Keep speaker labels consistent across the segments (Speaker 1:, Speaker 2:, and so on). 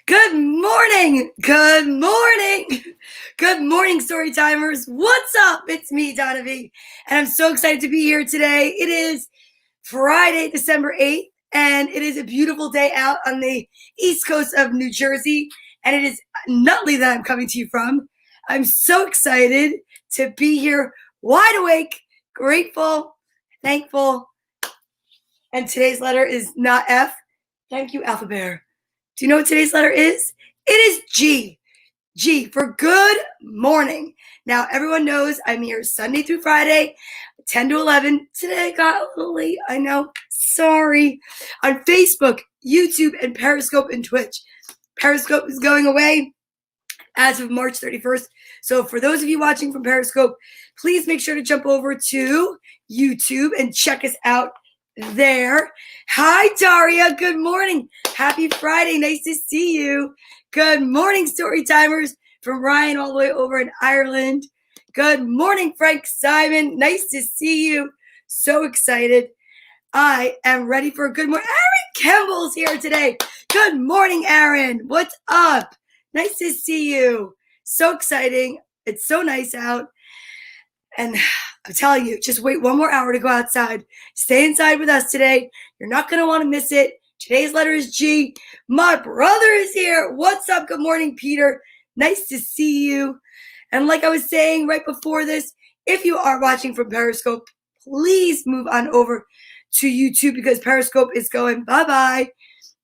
Speaker 1: Good morning. Good morning. Good morning, story timers. What's up? It's me, Donna Vee, and I'm so excited to be here today. It is Friday, December 8th, and it is a beautiful day out on the east coast of New Jersey, and it is Nutley that I'm coming to you from. I'm so excited to be here, wide awake, grateful, thankful, and today's letter is not F. Thank you, Alpha Bear. Do you know what today's letter is? It is G. G for good morning. Now, everyone knows I'm here Sunday through Friday, 10 to 11. Today I got a little late. I know. Sorry. On Facebook, YouTube, and Periscope and Twitch. Periscope is going away as of March 31st. So for those of you watching from Periscope, please make sure to jump over to YouTube and check us out there. Hi, Daria. Good morning. Happy Friday. Nice to see you. Good morning, story timers, from Ryan all the way over in Ireland. Good morning, Frank Simon. Nice to see you. So excited. I am ready for a good morning. Aaron Kimball's here today. Good morning, Aaron. What's up? Nice to see you. So exciting. It's so nice out. And I'm telling you, just wait one more hour to go outside. Stay inside with us today. You're not going to want to miss it. Today's letter is G. My brother is here. What's up? Good morning, Peter. Nice to see you. And like I was saying right before this, if you are watching from Periscope, please move on over to YouTube because Periscope is going bye-bye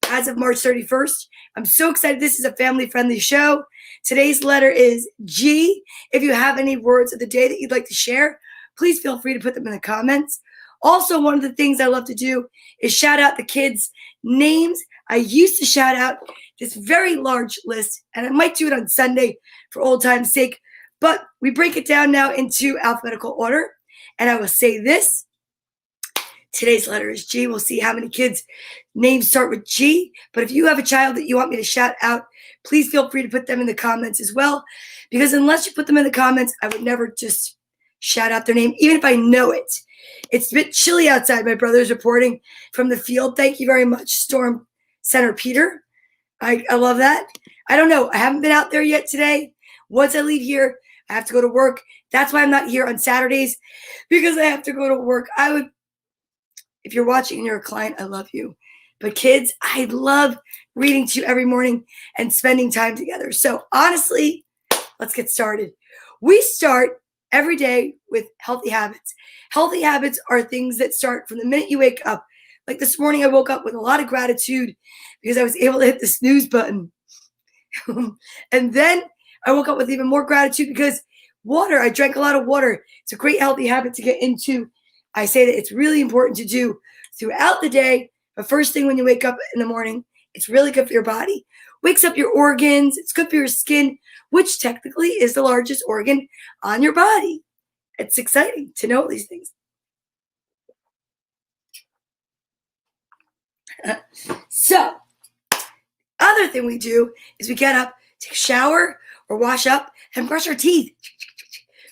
Speaker 1: as of March 31st. I'm so excited. This is a family-friendly show. Today's letter is G. If you have any words of the day that you'd like to share, please feel free to put them in the comments. Also, one of the things I love to do is shout out the kids' names. I used to shout out this very large list, and I might do it on Sunday for old time's sake, but we break it down now into alphabetical order, and I will say this. Today's letter is G. We'll see how many kids' names start with G. But if you have a child that you want me to shout out, please feel free to put them in the comments as well. Because unless you put them in the comments, I would never just shout out their name, even if I know it. It's a bit chilly outside. My brother's reporting from the field. Thank you very much, Storm Center Peter. I love that. I don't know. I haven't been out there yet today. Once I leave here, I have to go to work. That's why I'm not here on Saturdays, because I have to go to work. If you're watching and you're a client, I love you. But kids, I love reading to you every morning and spending time together. So honestly, let's get started. We start every day with healthy habits. Healthy habits are things that start from the minute you wake up. Like this morning, I woke up with a lot of gratitude because I was able to hit the snooze button. And then I woke up with even more gratitude because water, I drank a lot of water. It's a great healthy habit to get into. I say that it's really important to do throughout the day, but first thing when you wake up in the morning, it's really good for your body. Wakes up your organs. It's good for your skin, which technically is the largest organ on your body. It's exciting to know these things. So, other thing we do is we get up, take a shower, or wash up, and brush our teeth.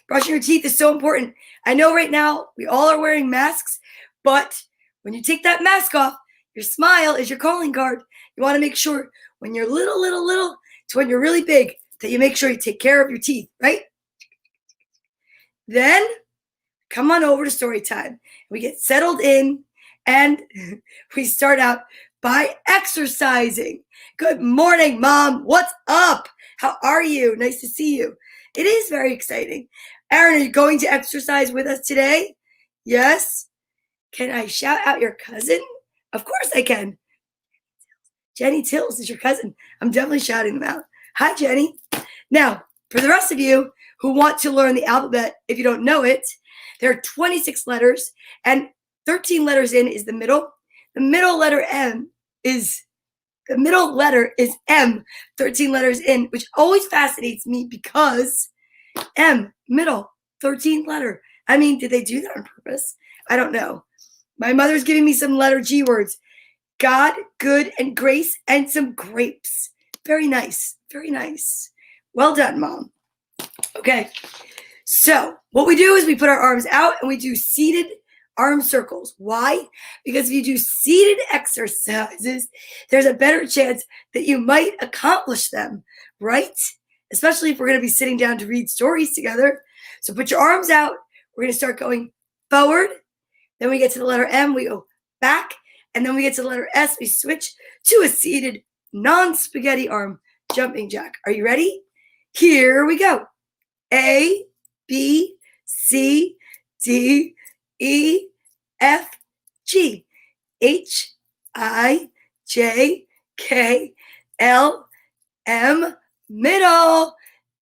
Speaker 1: Brushing your teeth is so important. I know right now we all are wearing masks, but when you take that mask off, your smile is your calling card. You want to make sure when you're little to when you're really big that you make sure you take care of your teeth, right? Then come on over to story time. We get settled in and we start out by exercising. Good morning, Mom. What's up? How are you? Nice to see you. It is very exciting. Aaron, are you going to exercise with us today? Yes. Can I shout out your cousin? Of course I can. Jenny Tills is your cousin. I'm definitely shouting them out. Hi, Jenny. Now, for the rest of you who want to learn the alphabet, if you don't know it, there are 26 letters, and 13 letters in is the middle. The middle letter is M, 13 letters in, which always fascinates me because M, middle, 13th letter. I mean, did they do that on purpose? I don't know. My mother's giving me some letter G words. God, good, and grace, and some grapes. Very nice. Very nice. Well done, Mom. Okay. So what we do is we put our arms out and we do seated arm circles. Why? Because if you do seated exercises, there's a better chance that you might accomplish them, right? Especially if we're going to be sitting down to read stories together. So put your arms out. We're going to start going forward. Then we get to the letter M, we go back. And then we get to the letter S, we switch to a seated non-spaghetti arm jumping jack. Are you ready? Here we go. A, B, C, D, E, F, G, H, I, J, K, L, M, middle,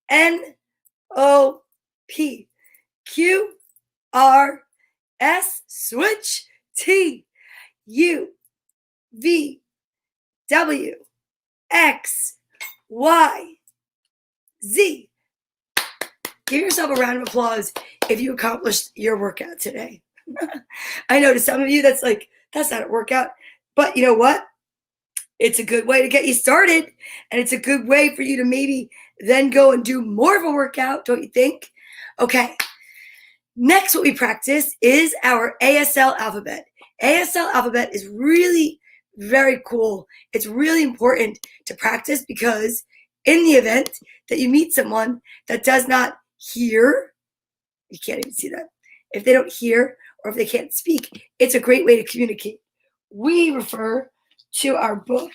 Speaker 1: N, O, P, Q, R, S, switch, T, U, V, W, X, Y, Z. Give yourself a round of applause if you accomplished your workout today. I know to some of you that's like, that's not a workout. But you know what? It's a good way to get you started. And it's a good way for you to maybe then go and do more of a workout, don't you think? Okay. Next, what we practice is our ASL alphabet. ASL alphabet is really very cool. It's really important to practice because in the event that you meet someone that does not hear, you can't even see that. If they don't hear or if they can't speak, it's a great way to communicate. We refer to our book,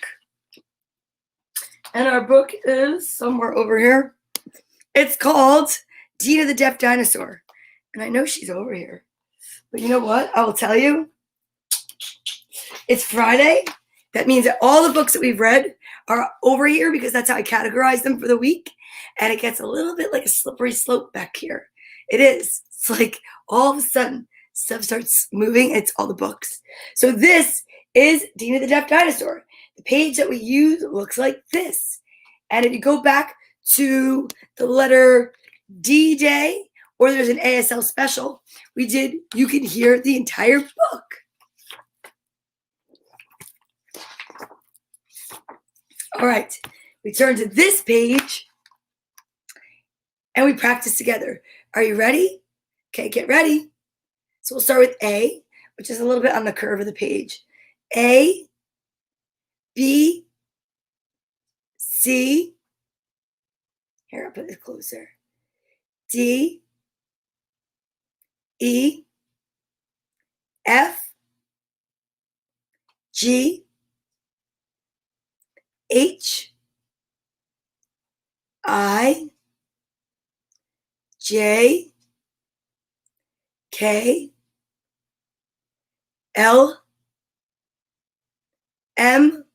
Speaker 1: and our book is somewhere over here. It's called Dina the Deaf Dinosaur. And I know she's over here. But you know what? I will tell you. It's Friday. That means that all the books that we've read are over here because that's how I categorize them for the week. And it gets a little bit like a slippery slope back here. It is. It's like all of a sudden stuff starts moving. It's all the books. So this is Dina the Deaf Dinosaur. The page that we use looks like this. And if you go back to the letter D Day, or there's an ASL special, you can hear the entire book. All right, we turn to this page and we practice together. Are you ready? Okay, get ready. So we'll start with A, which is a little bit on the curve of the page. A, B, C, here, I'll put it closer. D, E, F, G, H, I, J, K, L, M,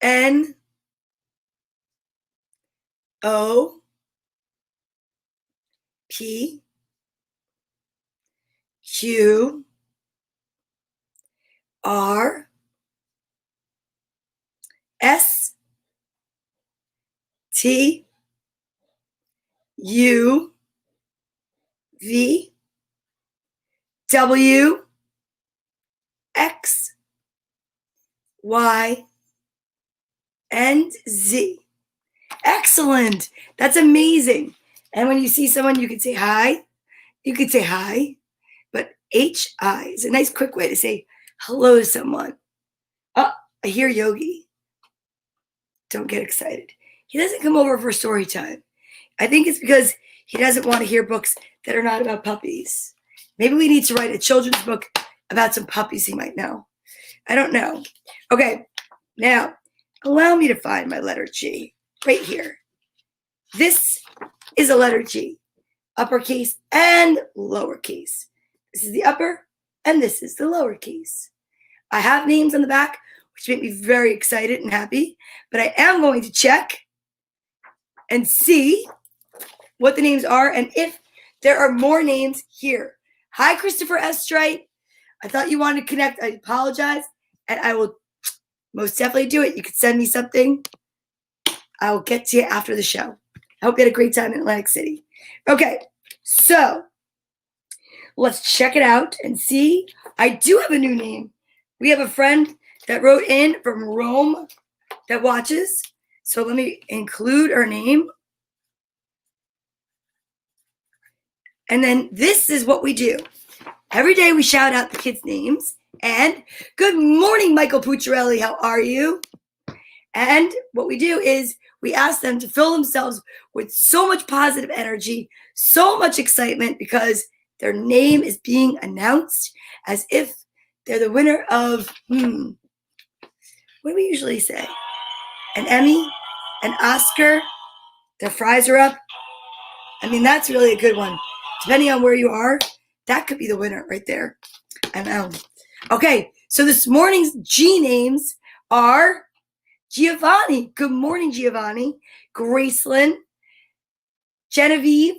Speaker 1: N, O, P, Q, R, S, T, U, V, W, X, Y, and Z. Excellent. That's amazing. And when you see someone, you can say hi. You could say hi, but H-I is a nice quick way to say hello to someone. Oh, I hear Yogi. Don't get excited. He doesn't come over for story time. I think it's because he doesn't want to hear books that are not about puppies. Maybe we need to write a children's book about some puppies he might know. I don't know. Okay, now allow me to find my letter G right here. This is a letter G, uppercase and lowercase. This is the upper and this is the lowercase. I have names on the back, which make me very excited and happy, but I am going to check and see what the names are and if there are more names here. Hi, Christopher S. Strite. I thought you wanted to connect. I apologize, and I will most definitely do it. You could send me something. I will get to you after the show. I hope you had a great time in Atlantic City. Okay, so let's check it out and see. I do have a new name. We have a friend that wrote in from Rome that watches. So let me include her name. And then this is what we do. Every day we shout out the kids' names. And good morning, Michael Pucciarelli. How are you? And what we do is we ask them to fill themselves with so much positive energy, so much excitement because their name is being announced as if they're the winner of, what do we usually say? An Emmy, an Oscar, their fries are up. I mean, that's really a good one. Depending on where you are, that could be the winner right there. I know. Okay, so this morning's G names are Giovanni. Good morning, Giovanni. Gracelyn, Genevieve,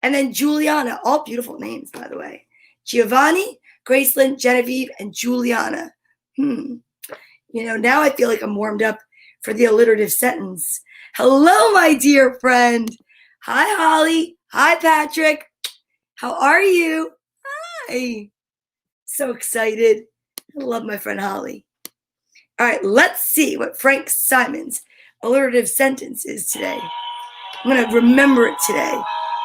Speaker 1: and then Juliana. All beautiful names, by the way. Giovanni, Gracelyn, Genevieve, and Juliana. Now I feel like I'm warmed up for the alliterative sentence. Hello, my dear friend. Hi, Holly. Hi, Patrick. How are you? Hi. So excited. I love my friend Holly. All right, let's see what Frank Simon's alliterative sentence is today. I'm going to remember it today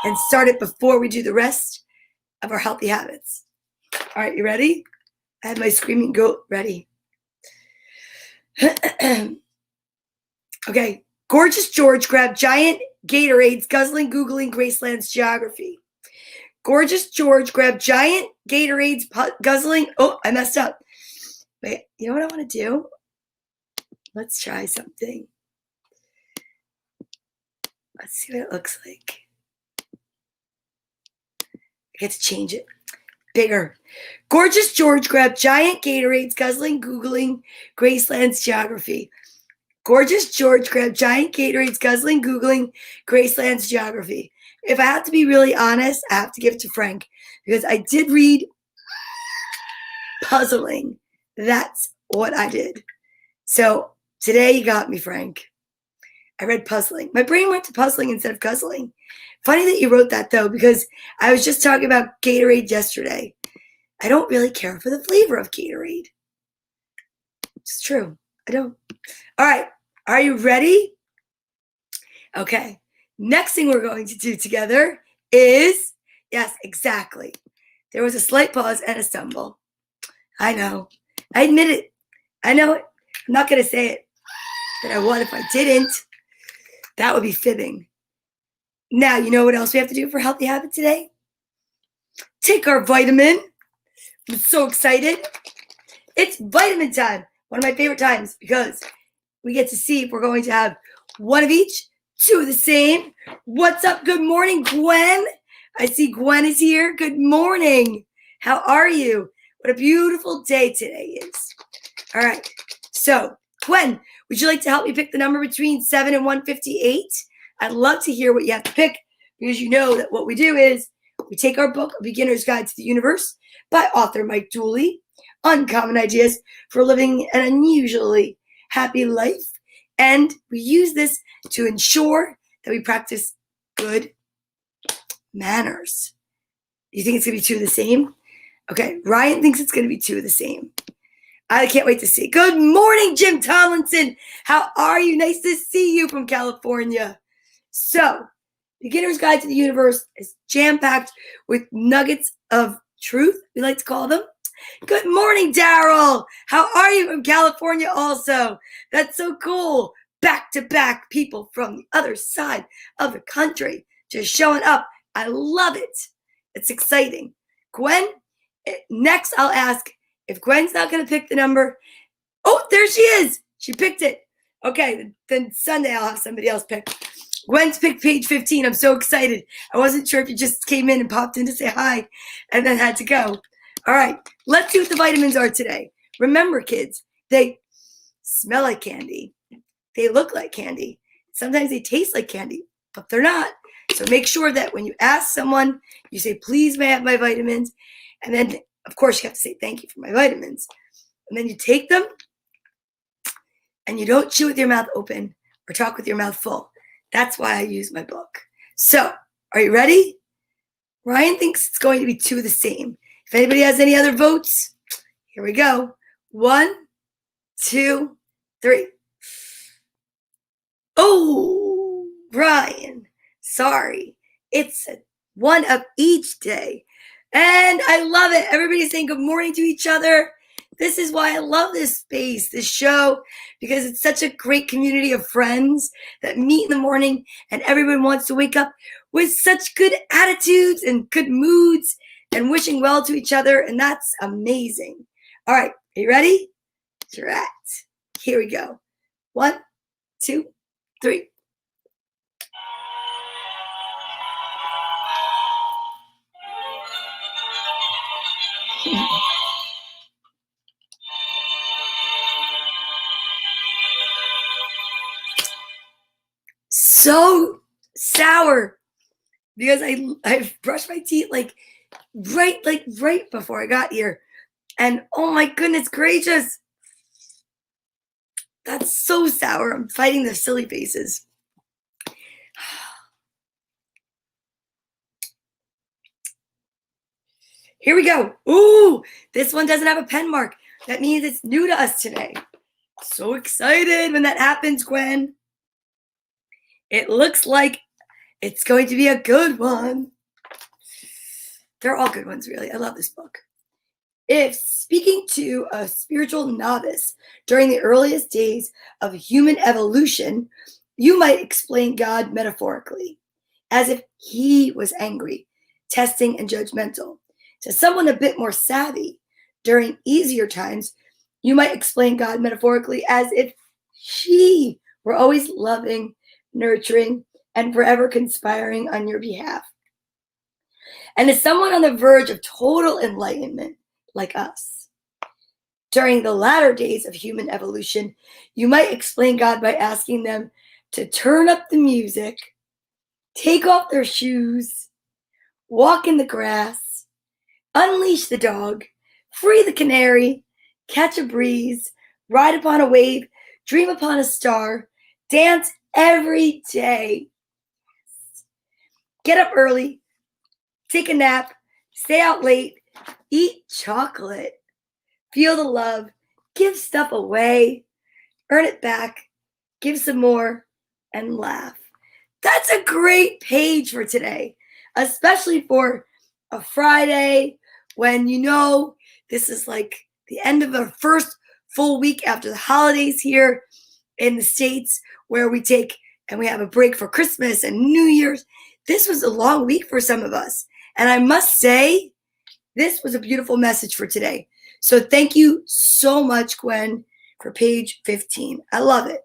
Speaker 1: and start it before we do the rest of our healthy habits. All right, you ready? I have my screaming goat ready. Okay, Gorgeous George grabbed giant Gatorades, guzzling, Googling Graceland's geography. Gorgeous George grabbed giant Gatorades, guzzling. Oh, I messed up. Wait, you know what I want to do? Let's try something. Let's see what it looks like. I get to change it. Bigger. Gorgeous George grabbed giant Gatorades, guzzling, Googling Graceland's geography. Gorgeous George grabbed giant Gatorades, guzzling, Googling Graceland's geography. If I have to be really honest, I have to give it to Frank because I did read puzzling. That's what I did. So today you got me, Frank. I read puzzling. My brain went to puzzling instead of guzzling. Funny that you wrote that, though, because I was just talking about Gatorade yesterday. I don't really care for the flavor of Gatorade. It's true. I don't. All right. Are you ready? Okay. Next thing we're going to do together is, yes, exactly. There was a slight pause and a stumble. I know. I admit it. I know it. I'm not going to say it, but I would if I didn't. That would be fibbing. Now, you know what else we have to do for healthy habit today? Take our vitamin. I'm so excited. It's vitamin time. One of my favorite times because we get to see if we're going to have one of each, two of the same. What's up? Good morning, Gwen. I see Gwen is here. Good morning. How are you? What a beautiful day today is. All right. So, Gwen, would you like to help me pick the number between 7 and 158? I'd love to hear what you have to pick because you know that what we do is we take our book, A Beginner's Guide to the Universe by author Mike Dooley, Uncommon Ideas for Living an Unusually Happy Life, and we use this to ensure that we practice good manners. You think it's going to be two of the same? Okay, Ryan thinks it's going to be two of the same. I can't wait to see. Good morning, Jim Tomlinson. How are you? Nice to see you from California. So, Beginner's Guide to the Universe is jam-packed with nuggets of truth, we like to call them. Good morning, Daryl. How are you from California also? That's so cool. Back-to-back people from the other side of the country just showing up. I love it. It's exciting. Gwen, next I'll ask if Gwen's not going to pick the number. Oh, there she is. She picked it. Okay, then Sunday I'll have somebody else pick. Gwen's picked page 15. I'm so excited. I wasn't sure if you just came in and popped in to say hi and then had to go. All right, let's see what the vitamins are today. Remember, kids, they smell like candy. They look like candy. Sometimes they taste like candy, but they're not. So make sure that when you ask someone, you say, please may I have my vitamins? And then, of course, you have to say thank you for my vitamins. And then you take them and you don't chew with your mouth open or talk with your mouth full. That's why I use my book. So, are you ready? Ryan thinks it's going to be two of the same. If anybody has any other votes, here we go. 1, 2, 3. Oh, Ryan, sorry. It's one of each day. And I love it. Everybody's saying good morning to each other. This is why I love this space, this show, because it's such a great community of friends that meet in the morning, and everyone wants to wake up with such good attitudes and good moods and wishing well to each other, and that's amazing. All right, are you ready? Right. Here we go. 1, 2, 3. So sour because I brushed my teeth like right before I got here, and oh my goodness gracious, that's so sour. I'm fighting the silly faces. Here we go. Ooh, this one doesn't have a pen mark. That means it's new to us today. So excited when that happens, Gwen. It looks like it's going to be a good one. They're all good ones, really. I love this book. If speaking to a spiritual novice during the earliest days of human evolution, you might explain God metaphorically, as if he was angry, testing, and judgmental. To someone a bit more savvy, during easier times, you might explain God metaphorically as if she were always loving, nurturing, and forever conspiring on your behalf. And as someone on the verge of total enlightenment, like us, during the latter days of human evolution, you might explain God by asking them to turn up the music, take off their shoes, walk in the grass, unleash the dog, free the canary, catch a breeze, ride upon a wave, dream upon a star, dance every day. Get up early, take a nap, stay out late, eat chocolate, feel the love, give stuff away, earn it back, give some more, and laugh. That's a great page for today, especially for a Friday when this is like the end of the first full week after the holidays here in the States, where we take and we have a break for Christmas and New Year's. This was a long week for some of us. And I must say, this was a beautiful message for today. So thank you so much, Gwen, for page 15. I love it.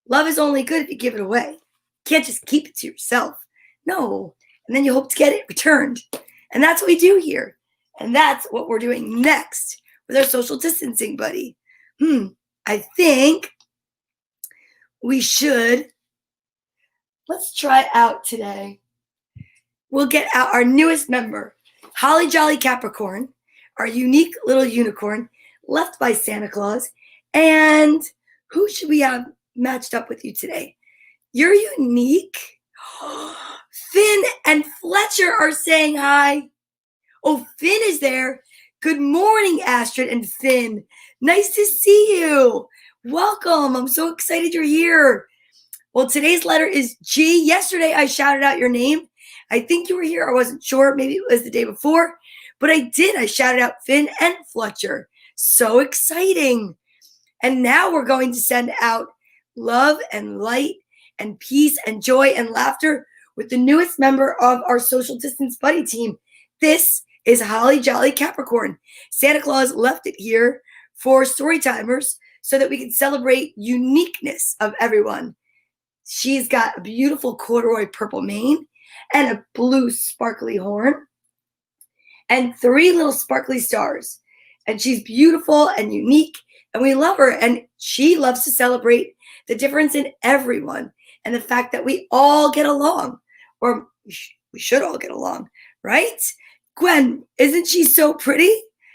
Speaker 1: Love is only good if you give it away. You can't just keep it to yourself. No. And then you hope to get it returned. And that's what we do here. And that's what we're doing next with our social distancing buddy. I think we should, let's try out today. We'll get out our newest member, Holly Jolly Capricorn, our unique little unicorn, left by Santa Claus. And who should we have matched up with you today? You're unique. Finn and Fletcher are saying hi. Oh, Finn is there. Good morning, Astrid and Finn. Nice to see you. Welcome. I'm so excited you're here. Well, today's letter is G. Yesterday, I shouted out your name. I think you were here. I wasn't sure. Maybe it was the day before. But I did. I shouted out Finn and Fletcher. So exciting. And now we're going to send out love and light and peace and joy and laughter with the newest member of our social distance buddy team. This is Holly Jolly Capricorn. Santa Claus left it here for story timers so that we can celebrate uniqueness of everyone. She's got a beautiful corduroy purple mane and a blue sparkly horn and 3 little sparkly stars. And she's beautiful and unique, and we love her. And she loves to celebrate the difference in everyone and the fact that we all get along, or we should all get along, right? Gwen, isn't she so pretty?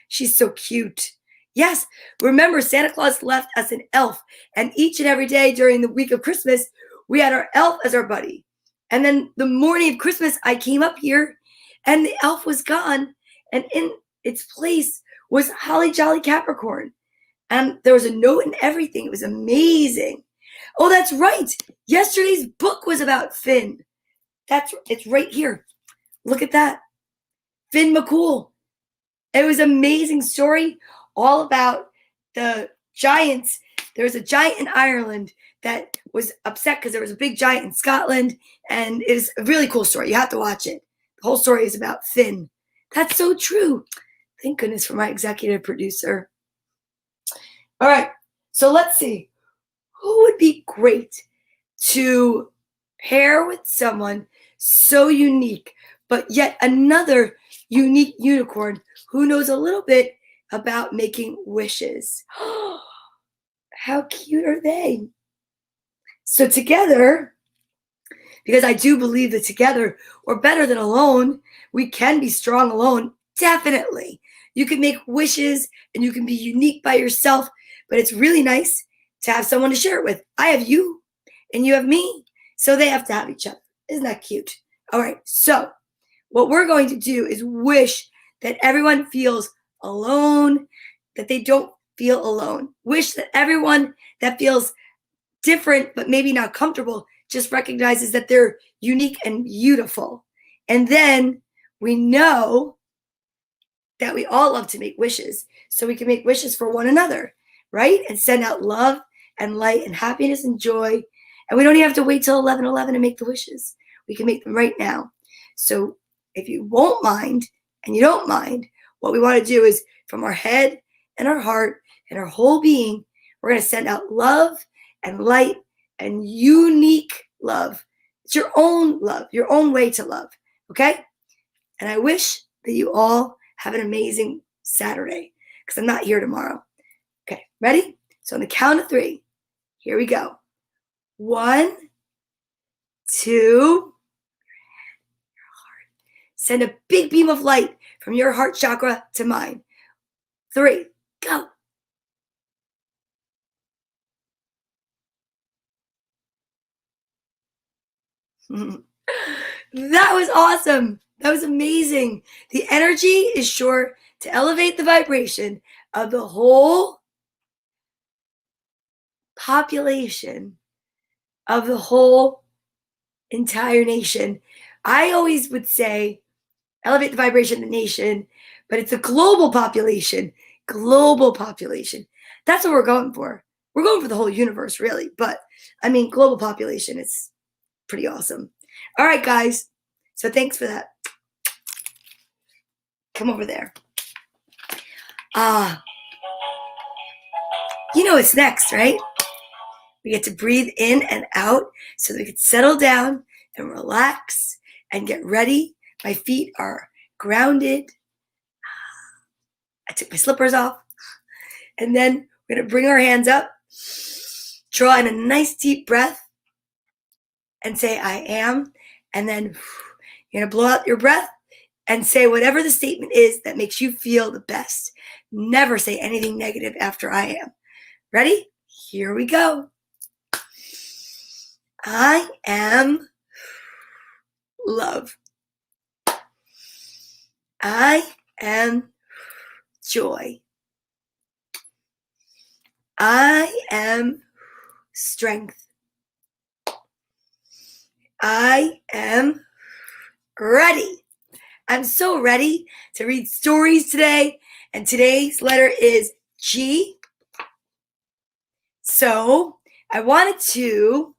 Speaker 1: She's so cute. Yes, remember Santa Claus left us an elf, and each and every day during the week of Christmas, we had our elf as our buddy. And then the morning of Christmas, I came up here, and the elf was gone, and in its place was Holly Jolly Capricorn. And there was a note and everything. It was amazing. Oh, that's right. Yesterday's book was about Finn. It's right here. Look at that. Finn McCool. It was an amazing story all about the giants. There was a giant in Ireland that was upset because there was a big giant in Scotland, and it is a really cool story. You have to watch it. The whole story is about Finn. That's so true. Thank goodness for my executive producer. All right, so let's see. Who would be great to pair with someone so unique, but yet another unique unicorn who knows a little bit about making wishes? How cute are they? So together, because I do believe that together we're better than alone. We can be strong alone, definitely. You can make wishes and you can be unique by yourself, but it's really nice to have someone to share it with. I have you and you have me, so they have to have each other. Isn't that cute? All right, so what we're going to do is wish that everyone feels alone, that they don't feel alone. Wish that everyone that feels different but maybe not comfortable just recognizes that they're unique and beautiful. And then we know that we all love to make wishes, so we can make wishes for one another, right? And send out love and light and happiness and joy. And we don't even have to wait till 11:11 to make the wishes. We can make them right now. So if you won't mind and you don't mind, what we want to do is from our head and our heart and our whole being, we're going to send out love and light and unique love. It's your own love, your own way to love, okay? And I wish that you all have an amazing Saturday, because I'm not here tomorrow. Okay, ready? So on the count of 3, here we go. 1, 2, send a big beam of light from your heart chakra to mine. 3, go. That was awesome. That was amazing. The energy is sure to elevate the vibration of the whole population, of the whole entire nation. I always would say elevate the vibration of the nation, but it's a global population. Global population. That's what we're going for. We're going for the whole universe, really. But I mean, global population is pretty awesome. All right, guys. So thanks for that. Come over there. You know what's next, right? We get to breathe in and out so that we can settle down and relax and get ready. My feet are grounded. I took my slippers off. And then we're going to bring our hands up, draw in a nice deep breath, and say, I am. And then you're going to blow out your breath and say whatever the statement is that makes you feel the best. Never say anything negative after I am. Ready? Here we go. I am love. I am joy. I am strength. I am ready. I'm so ready to read stories today, and today's letter is G. So I wanted to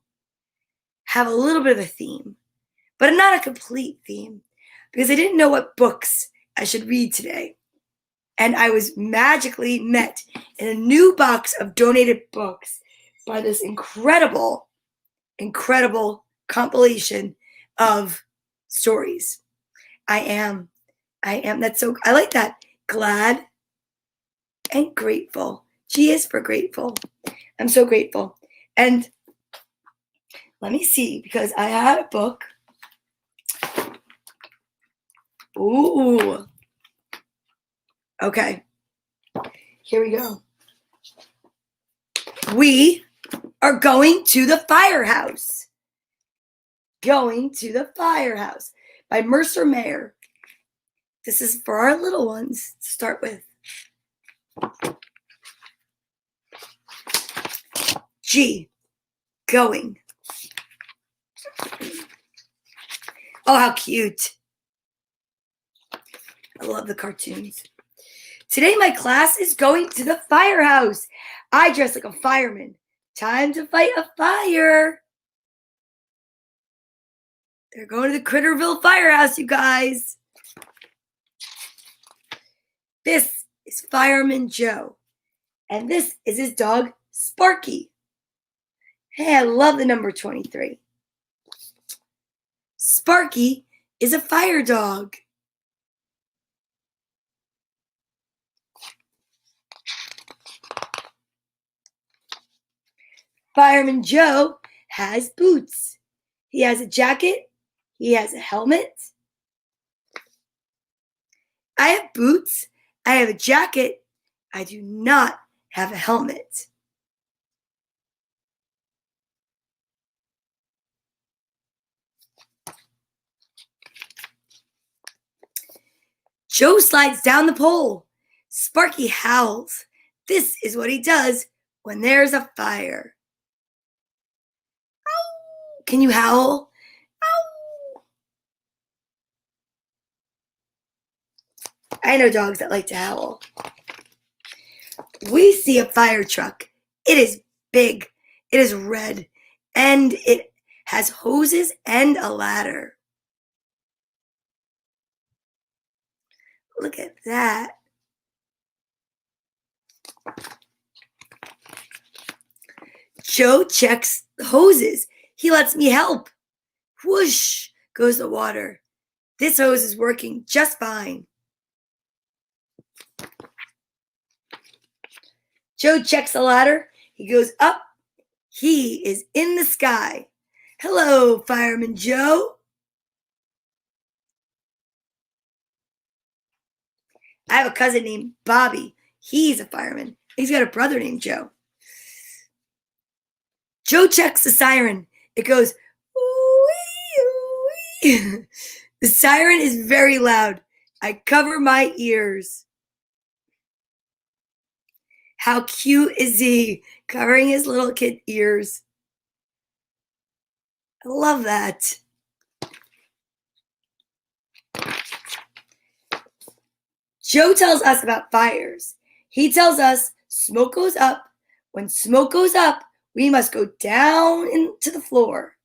Speaker 1: have a little bit of a theme, but not a complete theme, because I didn't know what books I should read today. And I was magically met in a new box of donated books by this incredible, incredible compilation of stories. I am, that's so, I like that. Glad and grateful. G is for grateful. I'm so grateful. And let me see, because I had a book. Ooh. Okay. Here we go. We are going to the firehouse. Going to the Firehouse by Mercer Mayer. This is for our little ones to start with. G, going. Oh, how cute. I love the cartoons. Today my class is going to the firehouse. I dress like a fireman. Time to fight a fire. They're going to the Critterville firehouse, you guys. This is Fireman Joe. And this is his dog, Sparky. Hey, I love the number 23. Sparky is a fire dog. Fireman Joe has boots. He has a jacket. He has a helmet. I have boots. I have a jacket. I do not have a helmet. Joe slides down the pole. Sparky howls. This is what he does when there's a fire. Ow! Can you howl? Ow! I know dogs that like to howl. We see a fire truck. It is big. It is red. And it has hoses and a ladder. Look at that. Joe checks the hoses. He lets me help. Whoosh goes the water. This hose is working just fine. Joe checks the ladder. He goes up. He is in the sky. Hello, Fireman Joe. I have a cousin named Bobby. He's a fireman. He's got a brother named Joe. Joe checks the siren. It goes, ooh-wee, ooh-wee. The siren is very loud. I cover my ears. How cute is he covering his little kid ears? I love that. Joe tells us about fires. He tells us smoke goes up. When smoke goes up, we must go down into the floor.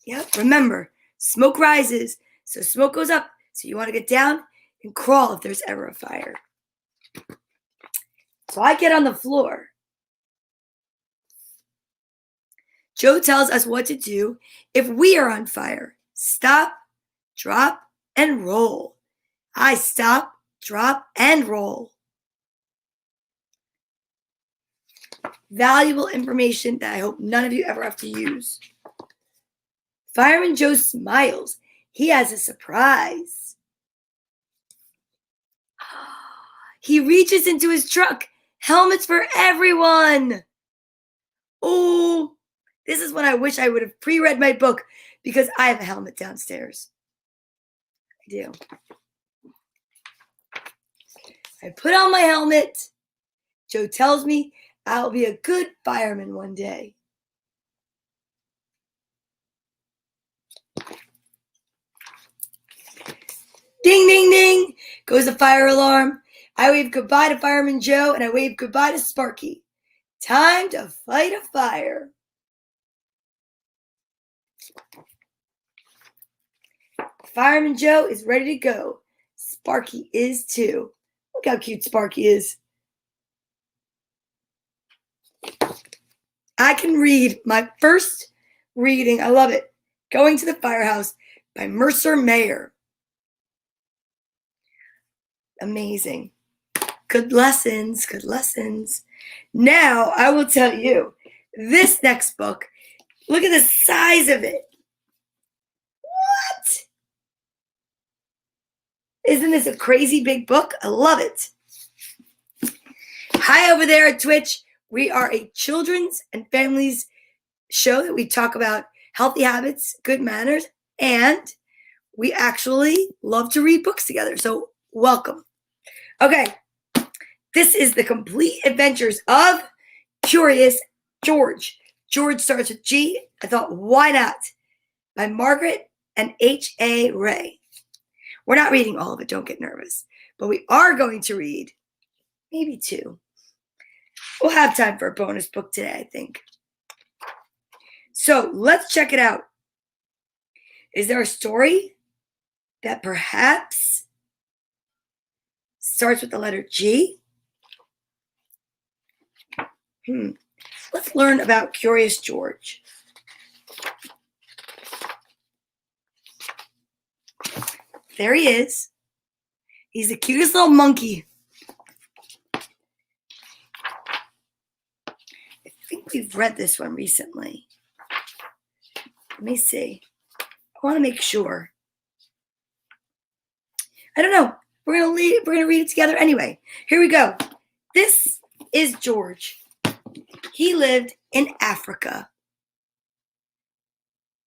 Speaker 1: Yep, remember, smoke rises, so smoke goes up. So you want to get down and crawl if there's ever a fire. So I get on the floor. Joe tells us what to do if we are on fire. Stop, drop, and roll. I stop, drop, and roll. Valuable information that I hope none of you ever have to use. Fireman Joe smiles. He has a surprise. He reaches into his truck. Helmets for everyone. Oh, this is when I wish I would have pre-read my book because I have a helmet downstairs. I do. I put on my helmet. Joe tells me I'll be a good fireman one day. Ding, ding, ding goes the fire alarm. I wave goodbye to Fireman Joe and I wave goodbye to Sparky. Time to fight a fire. Fireman Joe is ready to go. Sparky is too. Look how cute Sparky is. I can read my first reading. I love it. Going to the Firehouse by Mercer Mayer. Amazing. Good lessons, good lessons. Now I will tell you this next book. Look at the size of it. What? Isn't this a crazy big book? I love it. Hi over there at Twitch. We are a children's and families show that we talk about healthy habits, good manners, and we actually love to read books together. So welcome. Okay, this is the complete adventures of Curious George. George starts with G. I thought, why not? by Margaret and H.A. Ray. We're not reading all of it, don't get nervous. But we are going to read maybe 2. We'll have time for a bonus book today, I think. So let's check it out. Is there a story that perhaps starts with the letter G? Let's learn about Curious George. There he is. He's the cutest little monkey. I think we've read this one recently. Let me see. I want to make sure. I don't know. We're gonna read it together anyway. Here we go. This is George. He lived in Africa.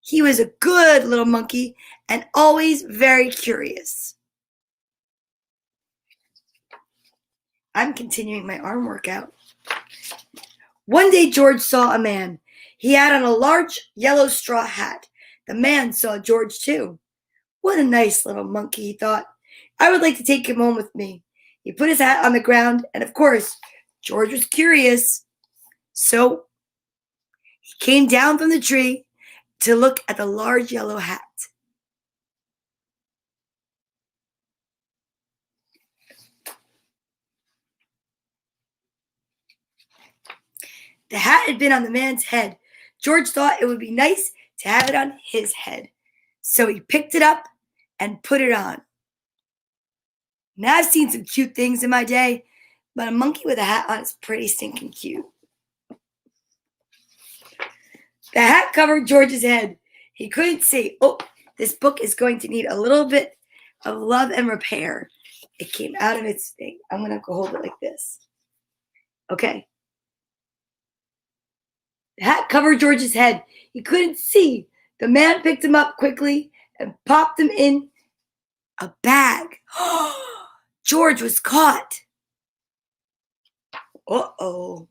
Speaker 1: He was a good little monkey and always very curious. I'm continuing my arm workout. One day George saw a man. He had on a large yellow straw hat. The man saw George too. What a nice little monkey, he thought. I would like to take him home with me. He put his hat on the ground, and of course, George was curious. So he came down from the tree to look at the large yellow hat. The hat had been on the man's head. George thought it would be nice to have it on his head. So he picked it up and put it on. Now I've seen some cute things in my day, but a monkey with a hat on is pretty stinking cute. The hat covered George's head. He couldn't see. Oh, this book is going to need a little bit of love and repair. It came out of its thing. I'm going to go hold it like this. Okay. The hat covered George's head. He couldn't see. The man picked him up quickly and popped him in a bag. George was caught. Uh-oh.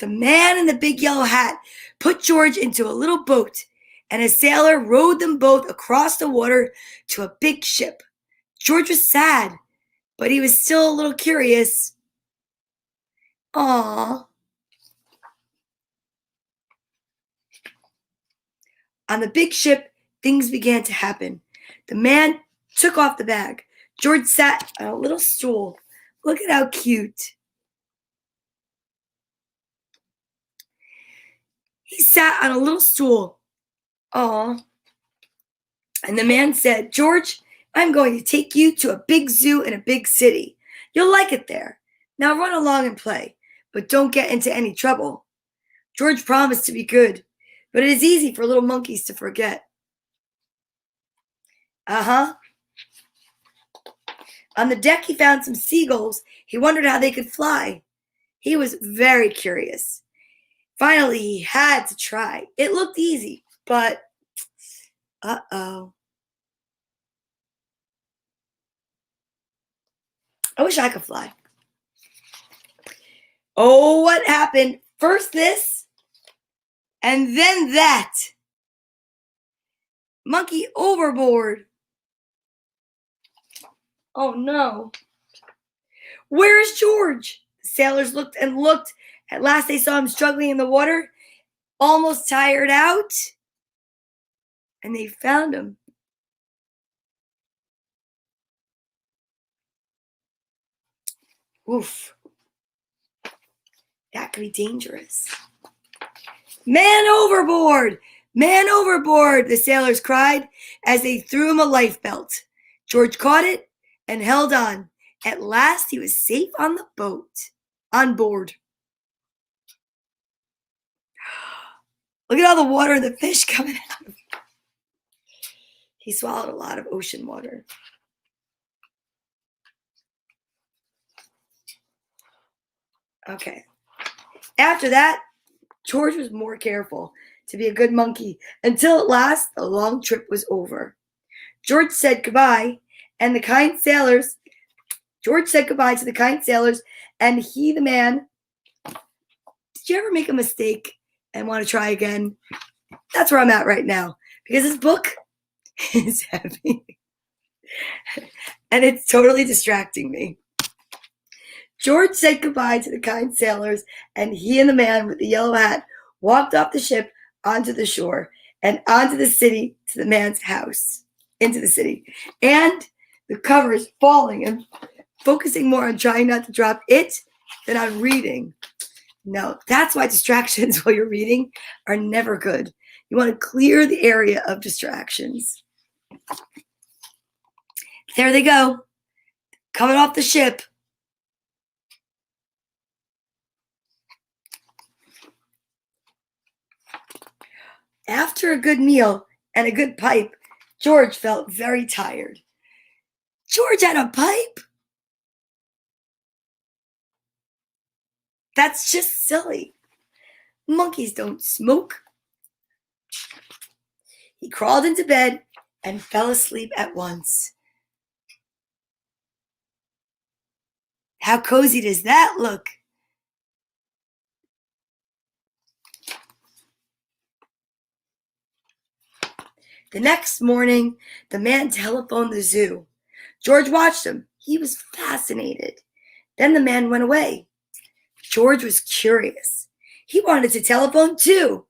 Speaker 1: The man in the big yellow hat put George into a little boat, and a sailor rowed them both across the water to a big ship. George was sad, but he was still a little curious. Aww. On the big ship, things began to happen. The man took off the bag. George sat on a little stool. Look at how cute. He sat on a little stool. Aw. And the man said, George, I'm going to take you to a big zoo in a big city. You'll like it there. Now run along and play, but don't get into any trouble. George promised to be good, but it is easy for little monkeys to forget. Uh-huh. On the deck, he found some seagulls. He wondered how they could fly. He was very curious. Finally, he had to try. It looked easy, but uh-oh. I wish I could fly. Oh, what happened? First this, and then that. Monkey overboard. Oh, no. Where is George? The sailors looked and looked. At last they saw him struggling in the water, almost tired out, and they found him. Oof. That could be dangerous. Man overboard! Man overboard! The sailors cried as they threw him a life belt. George caught it and held on. At last he was safe on the boat, on board. Look at all the water and the fish coming out. He swallowed a lot of ocean water. Okay. After that, George was more careful to be a good monkey until at last the long trip was over. George said goodbye, and the kind sailors, George said goodbye to the kind sailors, and he, the man, did you ever make a mistake and want to try again. That's where I'm at right now because this book is heavy and it's totally distracting me. George said goodbye to the kind sailors, and he and the man with the yellow hat walked off the ship onto the shore and onto the city to the man's house, into the city. And the cover is falling and focusing more on trying not to drop it than on reading. No, that's why distractions while you're reading are never good. You want to clear the area of distractions. There they go, coming off the ship. After a good meal and a good pipe, George felt very tired. George had a pipe? That's just silly. Monkeys don't smoke. He crawled into bed and fell asleep at once. How cozy does that look? The next morning, the man telephoned the zoo. George watched him. He was fascinated. Then the man went away. George was curious. He wanted to telephone too.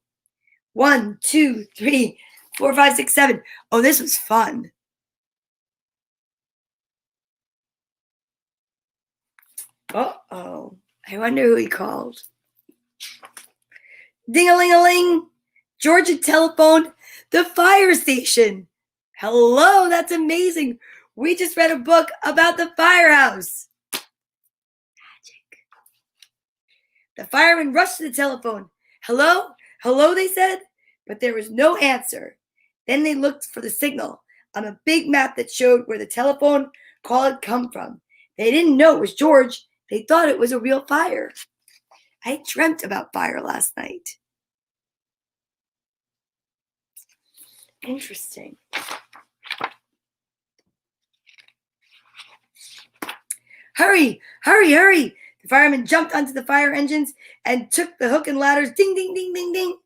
Speaker 1: 1, 2, 3, 4, 5, 6, 7. Oh, this was fun. Uh-oh. I wonder who he called. Ding-a-ling-a-ling. George had telephoned the fire station. Hello, that's amazing. We just read a book about the firehouse. Magic. The firemen rushed to the telephone. Hello? Hello, they said, but there was no answer. Then they looked for the signal on a big map that showed where the telephone call had come from. They didn't know it was George. They thought it was a real fire. I dreamt about fire last night. Interesting. Hurry, hurry, hurry. The firemen jumped onto the fire engines and took the hook and ladders. Ding, ding, ding, ding, ding.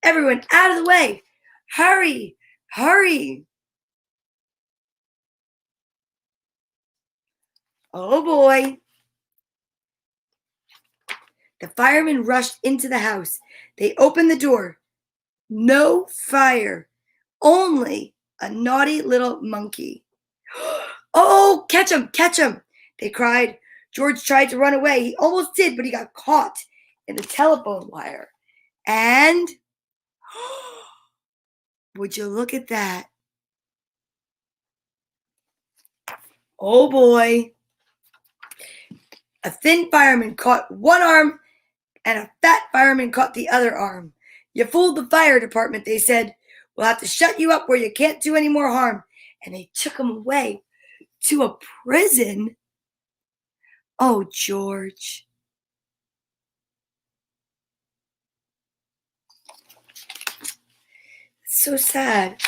Speaker 1: Everyone out of the way. Hurry, hurry. Oh boy. The firemen rushed into the house. They opened the door. No fire. Only a naughty little monkey. Oh, catch him, catch him, they cried. George tried to run away. He almost did, but he got caught in the telephone wire. And would you look at that? Oh boy. A thin fireman caught one arm and a fat fireman caught the other arm. You fooled the fire department, they said. We'll have to shut you up where you can't do any more harm. And they took him away to a prison. Oh, George. It's so sad.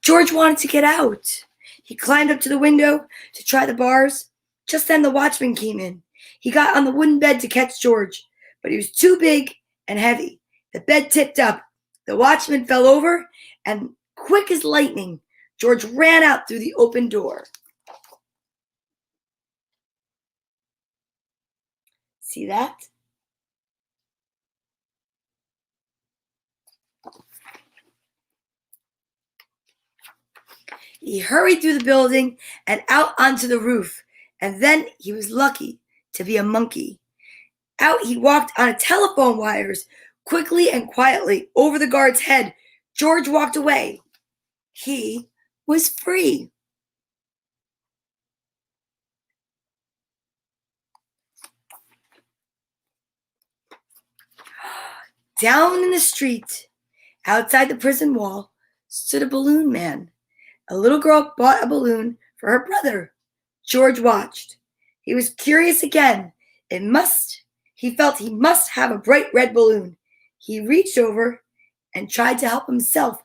Speaker 1: George wanted to get out. He climbed up to the window to try the bars. Just then the watchman came in. He got on the wooden bed to catch George, but he was too big and heavy. The bed tipped up. The watchman fell over, and quick as lightning, George ran out through the open door. See that? He hurried through the building and out onto the roof, and then he was lucky to be a monkey. Out he walked on telephone wires, quickly and quietly over the guard's head. George walked away. He was free. Down in the street, outside the prison wall, stood a balloon man. A little girl bought a balloon for her brother. George watched. He was curious again. He felt he must have a bright red balloon. He reached over and tried to help himself.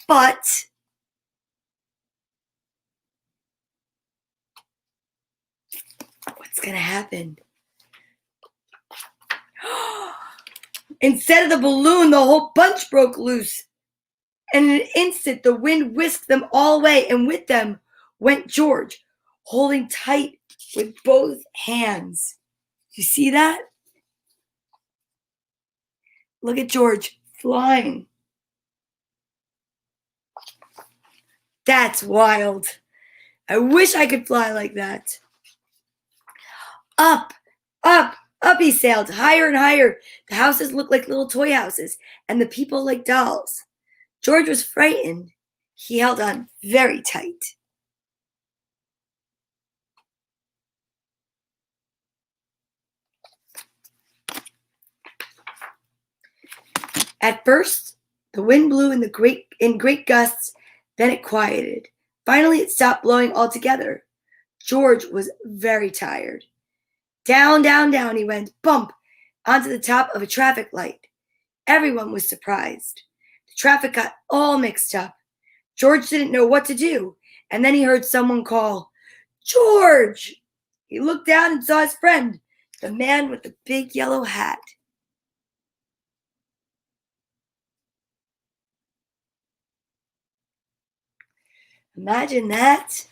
Speaker 1: But what's going to happen? Instead of the balloon, the whole bunch broke loose. And in an instant, the wind whisked them all away, and with them went George, holding tight with both hands. You see that? Look at George flying. That's wild. I wish I could fly like that. Up, up, up he sailed, higher and higher. The houses looked like little toy houses, and the people like dolls. George was frightened. He held on very tight. At first, the wind blew in great gusts, then it quieted. Finally, it stopped blowing altogether. George was very tired. Down, down, down he went, bump, onto the top of a traffic light. Everyone was surprised. The traffic got all mixed up. George didn't know what to do, and then he heard someone call, "George!" He looked down and saw his friend, the man with the big yellow hat. Imagine that.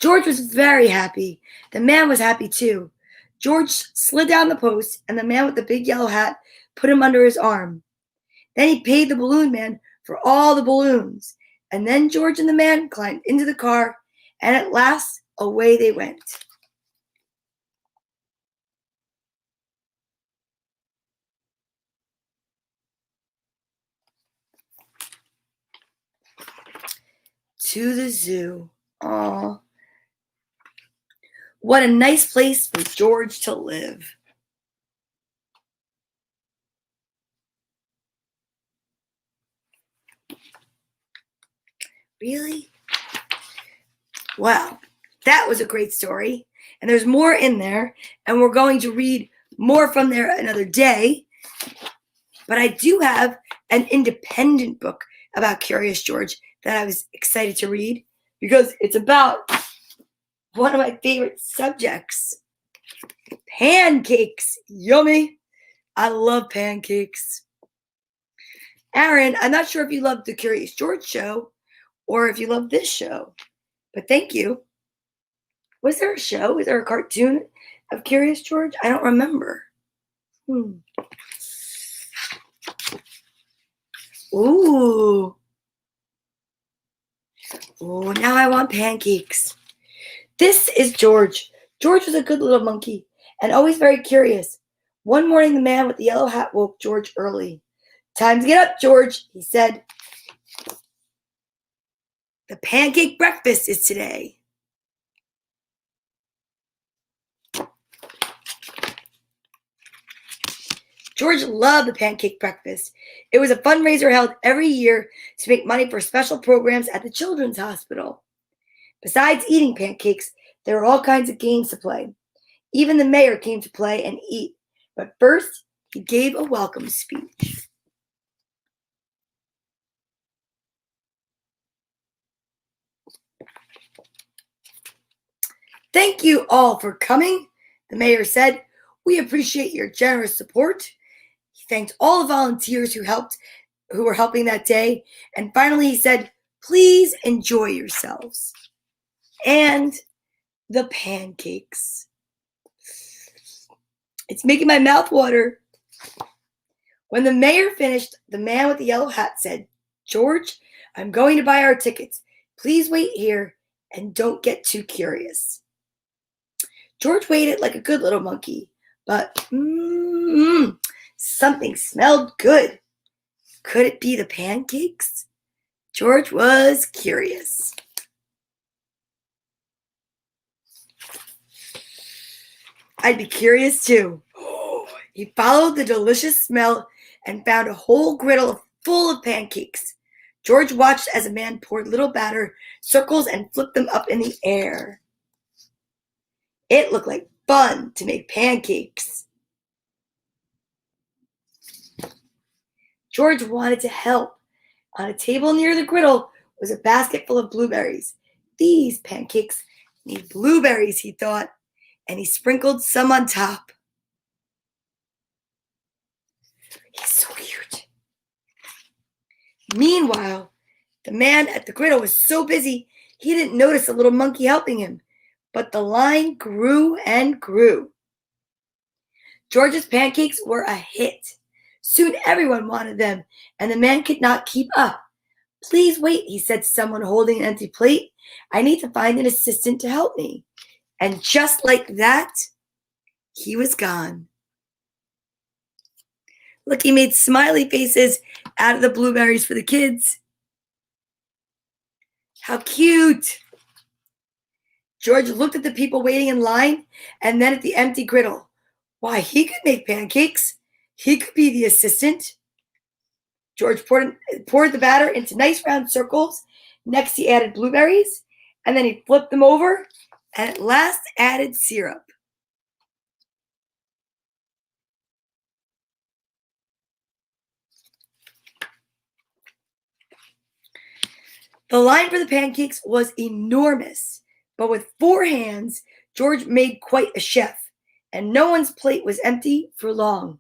Speaker 1: George was very happy. The man was happy too. George slid down the post, and the man with the big yellow hat put him under his arm. Then he paid the balloon man for all the balloons. And then George and the man climbed into the car, and at last, away they went. To the zoo. Aw. What a nice place for George to live. Really? Wow, that was a great story. And there's more in there, and we're going to read more from there another day. But I do have an independent book about Curious George that I was excited to read because it's about one of my favorite subjects. Pancakes. Yummy. I love pancakes. Aaron, I'm not sure if you love the Curious George show or if you love this show, but thank you. Was there a show? Was there a cartoon of Curious George? I don't remember. Ooh. Oh, now I want pancakes. This is George. George was a good little monkey and always very curious. One morning, the man with the yellow hat woke George early. "Time to get up, George," he said. "The pancake breakfast is today." George loved the pancake breakfast. It was a fundraiser held every year to make money for special programs at the Children's Hospital. Besides eating pancakes, there were all kinds of games to play. Even the mayor came to play and eat. But first, he gave a welcome speech. "Thank you all for coming," the mayor said. "We appreciate your generous support." He thanked all the volunteers who were helping that day. And finally he said, "Please enjoy yourselves." And the pancakes. It's making my mouth water. When the mayor finished, the man with the yellow hat said, "George, I'm going to buy our tickets. Please wait here and don't get too curious." George waited like a good little monkey, but something smelled good. Could it be the pancakes? George was curious. I'd be curious too. He followed the delicious smell and found a whole griddle full of pancakes. George watched as a man poured little batter circles and flipped them up in the air. It looked like fun to make pancakes. George wanted to help. On a table near the griddle was a basket full of blueberries. These pancakes need blueberries, he thought, and he sprinkled some on top. He's so cute. Meanwhile, the man at the griddle was so busy, he didn't notice a little monkey helping him. But the line grew and grew. George's pancakes were a hit. Soon everyone wanted them, and the man could not keep up. Please wait, he said to someone holding an empty plate. I need to find an assistant to help me. And just like that, he was gone. Look, he made smiley faces out of the blueberries for the kids. How cute! George looked at the people waiting in line and then at the empty griddle. Why, he could make pancakes. He could be the assistant. George poured the batter into nice round circles. Next, he added blueberries, and then he flipped them over, and at last added syrup. The line for the pancakes was enormous, but with 4 hands, George made quite a chef, and no one's plate was empty for long.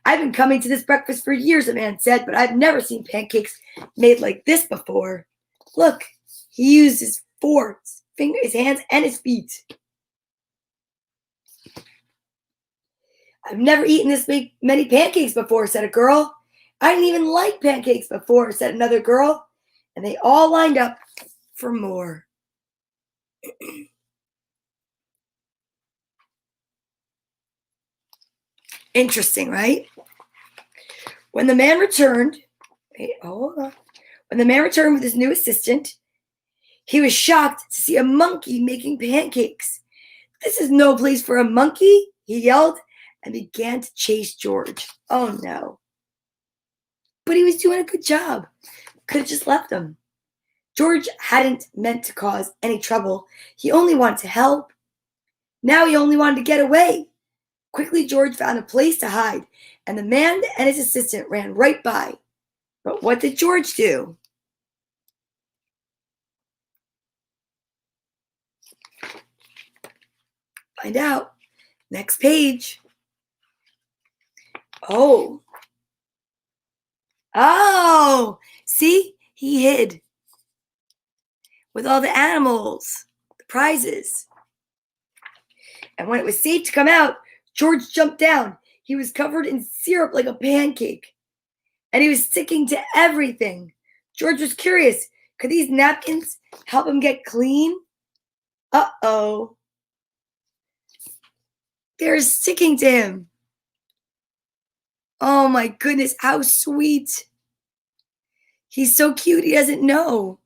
Speaker 1: I've been coming to this breakfast for years, the man said, but I've never seen pancakes made like this before. Look, he used his fingers, his hands, and his feet. I've never eaten this many pancakes before, said a girl. I didn't even like pancakes before, said another girl. And they all lined up for more. Interesting, right? When the man returned, When the man returned with his new assistant, he was shocked to see a monkey making pancakes. This is no place for a monkey, he yelled, and began to chase George. Oh no. But he was doing a good job. Could have just left him. George hadn't meant to cause any trouble. He only wanted to help. Now he only wanted to get away. Quickly, George found a place to hide, and the man and his assistant ran right by. But what did George do? Find out. Next page. Oh, see? He hid with all the animals, the prizes. And when it was safe to come out, George jumped down. He was covered in syrup like a pancake, and he was sticking to everything. George was curious. Could these napkins help him get clean? Uh-oh. They're sticking to him. Oh my goodness, how sweet. He's so cute, he doesn't know.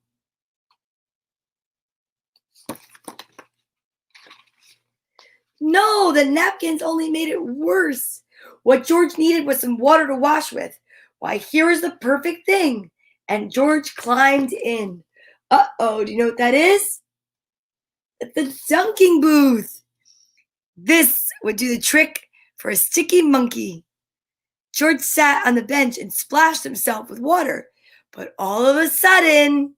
Speaker 1: No, the napkins only made it worse. What George needed was some water to wash with. Why, here is the perfect thing. And George climbed in. Uh-oh, do you know what that is? The dunking booth. This would do the trick for a sticky monkey. George sat on the bench and splashed himself with water. But all of a sudden,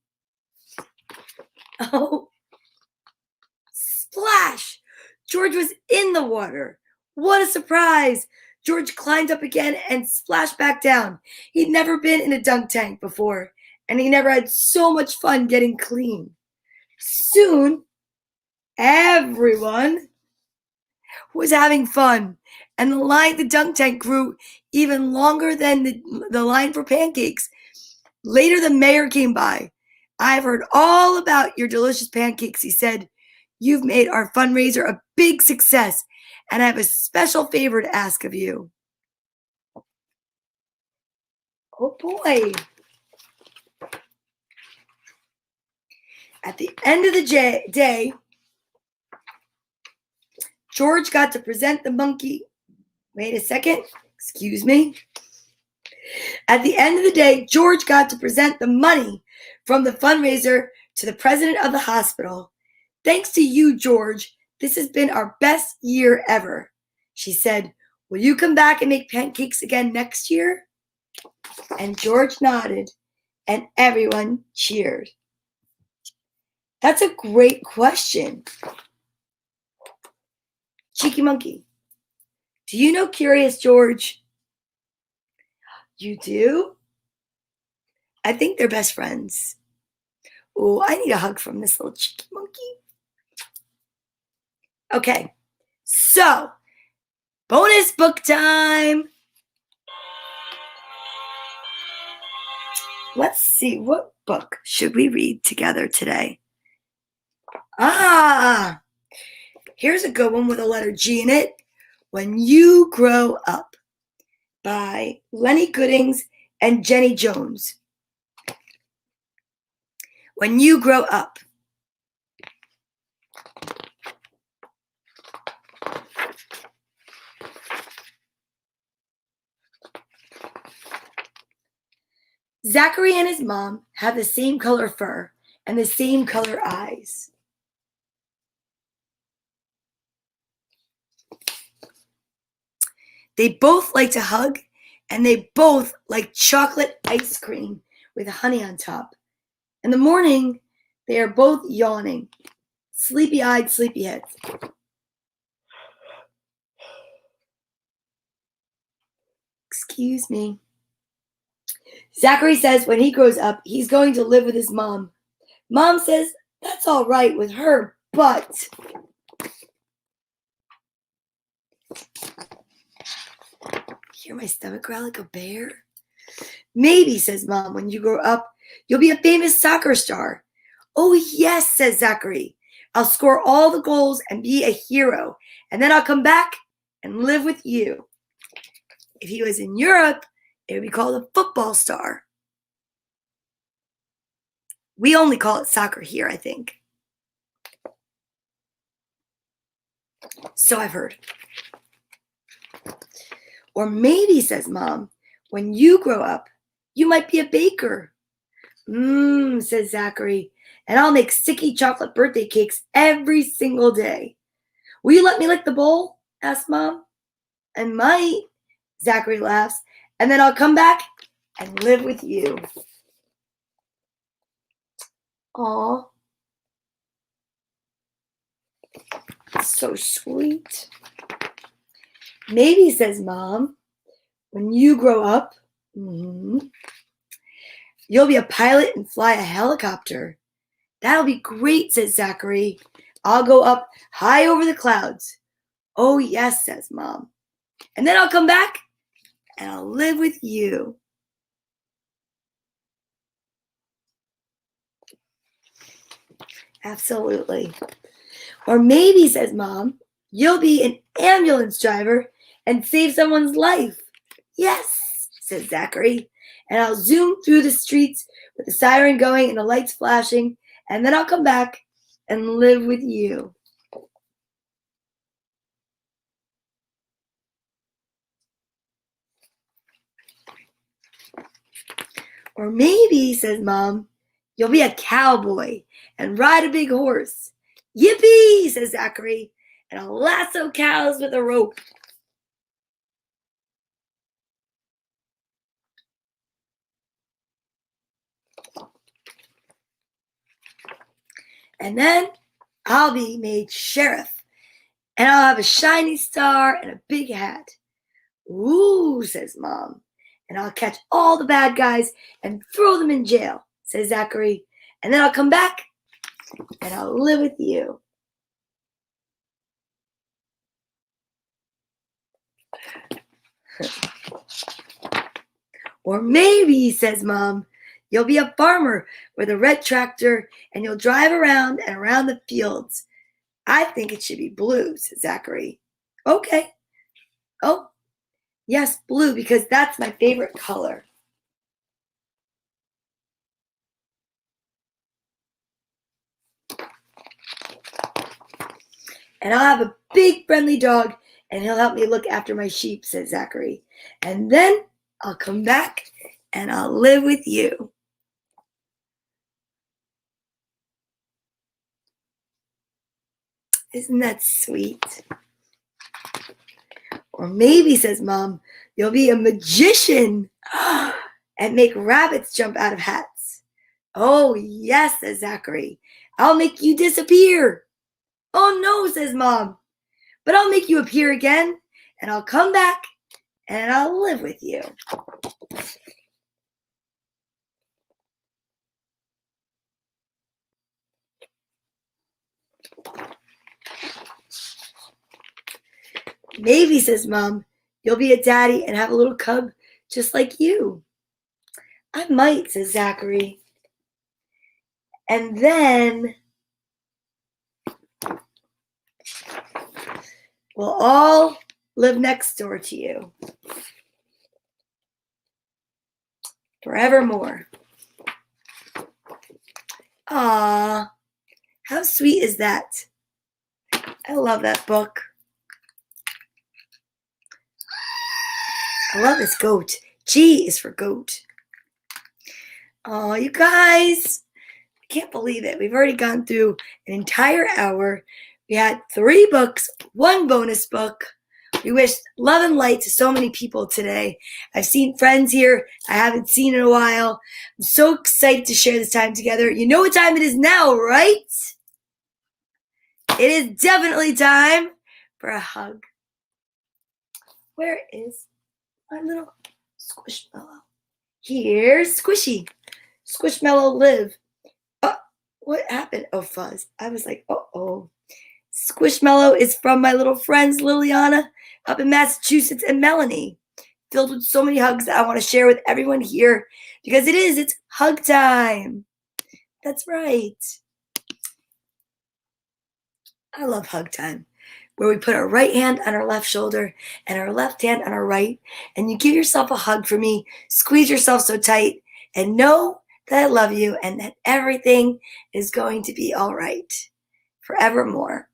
Speaker 1: splash! George was in the water. What a surprise! George climbed up again and splashed back down. He'd never been in a dunk tank before, and he never had so much fun getting clean. Soon, everyone was having fun, and the line at the dunk tank grew even longer than the line for pancakes. Later, the mayor came by. I've heard all about your delicious pancakes, he said. You've made our fundraiser a big success, and I have a special favor to ask of you. Oh boy. At the end of the day, George got to present the monkey. Wait a second. Excuse me. At the end of the day, George got to present the money from the fundraiser to the president of the hospital. Thanks to you, George. This has been our best year ever. She said, will you come back and make pancakes again next year? And George nodded, and everyone cheered. That's a great question. Cheeky Monkey, do you know Curious George? You do? I think they're best friends. Oh, I need a hug from this little cheeky monkey. Okay, so bonus book time. Let's see, what book should we read together today? Here's a good one with a letter G in it. When You Grow Up by Lenny Goodings and Jenny Jones. When You Grow Up. Zachary and his mom have the same color fur and the same color eyes. They both like to hug, and they both like chocolate ice cream with honey on top. In the morning, they are both yawning, sleepy-eyed sleepyheads. Excuse me. Zachary says when he grows up, he's going to live with his mom. Mom says that's all right with her, but... Hear my stomach growl like a bear? Maybe, says Mom, when you grow up, you'll be a famous soccer star. Oh, yes, says Zachary. I'll score all the goals and be a hero, and then I'll come back and live with you. If he was in Europe, it would be called a football star. We only call it soccer here, I think. So I've heard. Or maybe, says Mom, when you grow up, you might be a baker. Says Zachary, and I'll make sticky chocolate birthday cakes every single day. Will you let me lick the bowl? Asks Mom. I might, Zachary laughs, and then I'll come back and live with you. Aw. So sweet. Maybe, says Mom, when you grow up, you'll be a pilot and fly a helicopter. That'll be great, says Zachary. I'll go up high over the clouds. Oh, yes, says Mom. And then I'll come back and I'll live with you. Absolutely. Or maybe, says Mom, you'll be an ambulance driver and save someone's life. Yes, says Zachary. And I'll zoom through the streets with the siren going and the lights flashing, and then I'll come back and live with you. Or maybe, says Mom, you'll be a cowboy and ride a big horse. Yippee, says Zachary, and I'll lasso cows with a rope. And then I'll be made sheriff, and I'll have a shiny star and a big hat. Ooh, says Mom, and I'll catch all the bad guys and throw them in jail, says Zachary, and then I'll come back and I'll live with you. Or maybe, says Mom, you'll be a farmer with a red tractor and you'll drive around and around the fields. I think it should be blue, says Zachary. Okay. Oh, yes, blue, because that's my favorite color. And I'll have a big friendly dog and he'll help me look after my sheep, says Zachary. And then I'll come back and I'll live with you. Isn't that sweet? Or maybe, says Mom, you'll be a magician and make rabbits jump out of hats. Oh, yes, says Zachary. I'll make you disappear. Oh, no, says Mom. But I'll make you appear again, and I'll come back, and I'll live with you. Maybe, says Mom, you'll be a daddy and have a little cub just like you. I might, says Zachary. And then we'll all live next door to you forevermore. Aw, how sweet is that? I love that book. I love this goat. G is for goat. Oh, you guys, I can't believe it. We've already gone through an entire hour. We had 3 books, 1 bonus book. We wished love and light to so many people today. I've seen friends here I haven't seen in a while. I'm so excited to share this time together. You know what time it is now, right? It is definitely time for a hug. Where is my little Squishmallow? Here's Squishy. Squishmallow live. Oh, what happened? Oh, fuzz. I was like, uh-oh. Squishmallow is from my little friends Liliana up in Massachusetts and Melanie. Filled with so many hugs that I want to share with everyone here because it's hug time. That's right. I love hug time, where we put our right hand on our left shoulder and our left hand on our right, and you give yourself a hug for me, squeeze yourself so tight, and know that I love you and that everything is going to be all right forevermore.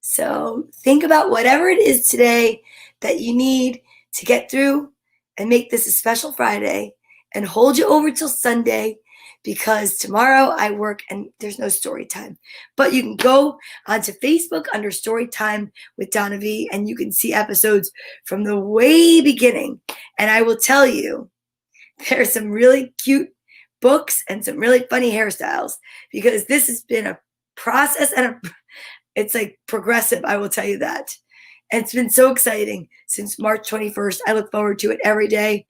Speaker 1: So think about whatever it is today that you need to get through and make this a special Friday and hold you over till Sunday, because tomorrow I work and there's no story time. But you can go onto Facebook under Story Time with Donna Vee and you can see episodes from the way beginning. And I will tell you, there's some really cute books and some really funny hairstyles, because this has been a process and it's like progressive, I will tell you that. And it's been so exciting since March 21st. I look forward to it every day,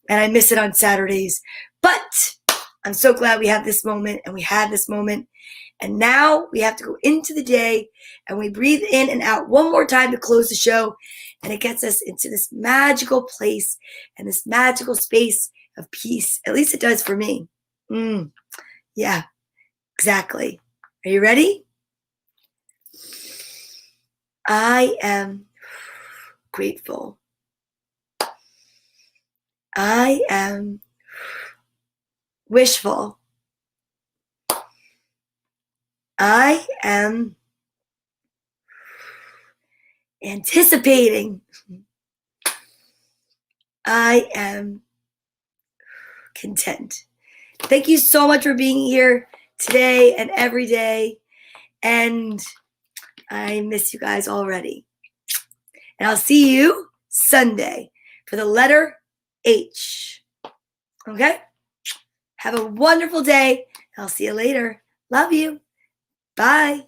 Speaker 1: and I miss it on Saturdays. But I'm so glad we have this moment, and we had this moment. And now we have to go into the day, and we breathe in and out one more time to close the show. And it gets us into this magical place and this magical space of peace. At least it does for me. Yeah, exactly. Are you ready? I am grateful. I am wishful. I am anticipating. I am content. Thank you so much for being here today and every day. And I miss you guys already. And I'll see you Sunday for the letter H. Okay? Have a wonderful day. I'll see you later. Love you. Bye.